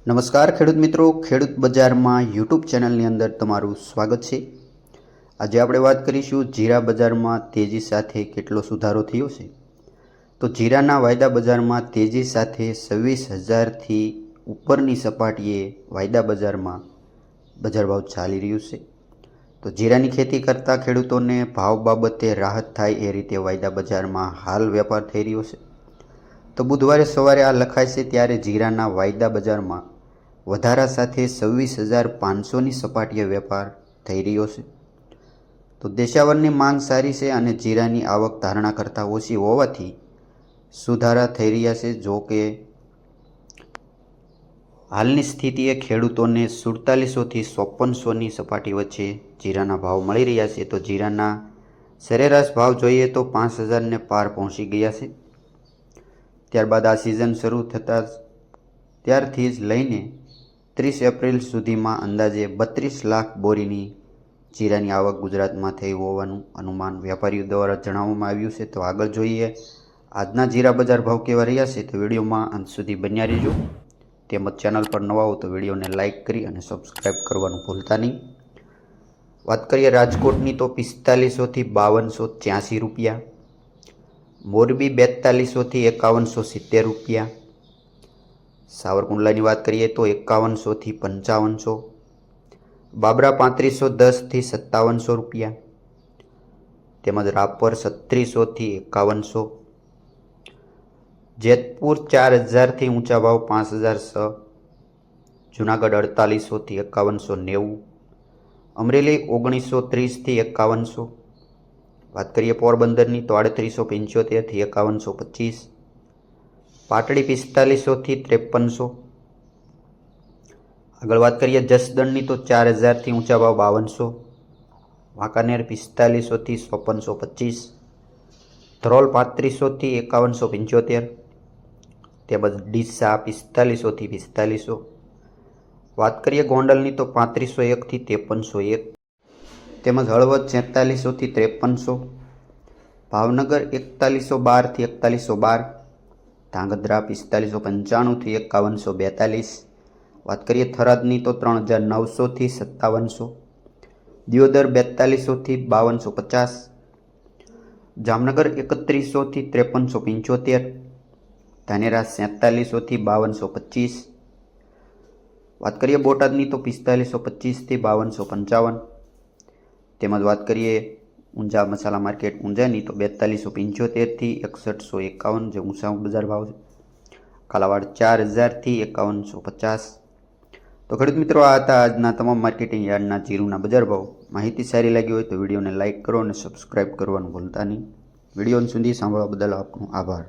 નમસ્કાર ખેડૂત મિત્રો, ખેડૂત બજારમાં યુટ્યુબ ચેનલની અંદર તમારું સ્વાગત છે। આજે આપણે વાત કરીશું જીરા બજારમાં તેજી સાથે કેટલો સુધારો થયો છે। તો જીરાના વાયદા બજારમાં તેજી સાથે 26,000થી ઉપરની સપાટીએ વાયદા બજારમાં બજાર ભાવ ચાલી રહ્યું છે। તો જીરાની ખેતી કરતા ખેડૂતોને ભાવ બાબતે રાહત થાય એ રીતે વાયદા બજારમાં હાલ વેપાર થઈ રહ્યો છે। તો બુધવારે સવારે આ લખાય છે ત્યારે જીરાના વાયદા બજારમાં વધારા સાથે 26,500ની સપાટીએ વેપાર થઈ રહ્યો છે। તો દેશાવરની માંગ સારી છે અને જીરાની આવક ધારણા કરતાં ઓછી હોવાથી સુધારા થઈ રહ્યા છે। જો કે હાલની સ્થિતિએ ખેડૂતોને 4700થી 5400ની સપાટી વચ્ચે જીરાના ભાવ મળી રહ્યા છે। તો જીરાના સરેરાશ ભાવ જોઈએ તો 5,000ને પાર પહોંચી ગયા છે। ત્યારબાદ આ સિઝન શરૂ થતાં ત્યારથી જ લઈને 30 એપ્રિલ સુધીમાં અંદાજે 32 લાખ બોરીની જીરાની આવક ગુજરાતમાં થઈ હોવાનું અનુમાન વેપારીઓ દ્વારા જણાવવામાં આવ્યું છે। તો આગળ જોઈએ આજના જીરા બજાર ભાવ કેવા રહ્યા છે, તો વિડીયોમાં અંત સુધી બન્યા રહેજો। તેમજ ચેનલ પર નવા હો તો વિડીયોને લાઇક કરી અને સબસ્ક્રાઈબ કરવાનું ભૂલતા નહીં। વાત કરીએ રાજકોટની તો 4500થી 5283 રૂપિયા, મોરબી 4200થી 5170 રૂપિયા, સાવરકુંડલાની વાત કરીએ તો 5100થી 5500, બાબરા 3510થી 5700 રૂપિયા, તેમજ રાપર 3600થી 5100, જેતપુર 4000થી ઊંચા ભાવ 5006, જુનાગઢ 4800થી 5190, અમરેલી 1930થી 5100। વાત કરીએ પોરબંદરની તો 3875થી 5125, પાટડી 4500થી 5300। આગળ વાત કરીએ જસદણની તો 4000થી ઊંચા ભાવ 5200, વાંકાનેર 4500થી 5425, ધ્રોલ 3500થી 5175, તેમજ ડીસા 4500થી 4500। વાત કરીએ ગોંડલની તો 3501થી 5301, તેમજ હળવદ 4600થી 5300, ભાવનગર 4112થી 4112, ધાંગધ્રા 4595થી 5142। વાત કરીએ થરાદની તો 3900થી 5700, દિયોદર 4200થી 5250, જામનગર 3100થી 5375, ધાનેરા 4700થી 5225। વાત કરીએ બોટાદની તો 4525થી 5255, તેમજ વાત કરીએ ઊંઝા મસાલા માર્કેટ ઊંઝાની તો 4275થી 6151 જે ઊંચા બજાર ભાવ છે। કાલાવાડ 4000થી 5150। તો ખેડૂત મિત્રો, આ હતા આજના તમામ માર્કેટિંગ યાર્ડના જીરુના બજાર ભાવ। માહિતી સારી લાગી હોય તો વિડીયોને લાઇક કરો અને સબસ્ક્રાઈબ કરવાનું ભૂલતા નહીં। વિડીયો સુધી સાંભળવા બદલ આપનો આભાર।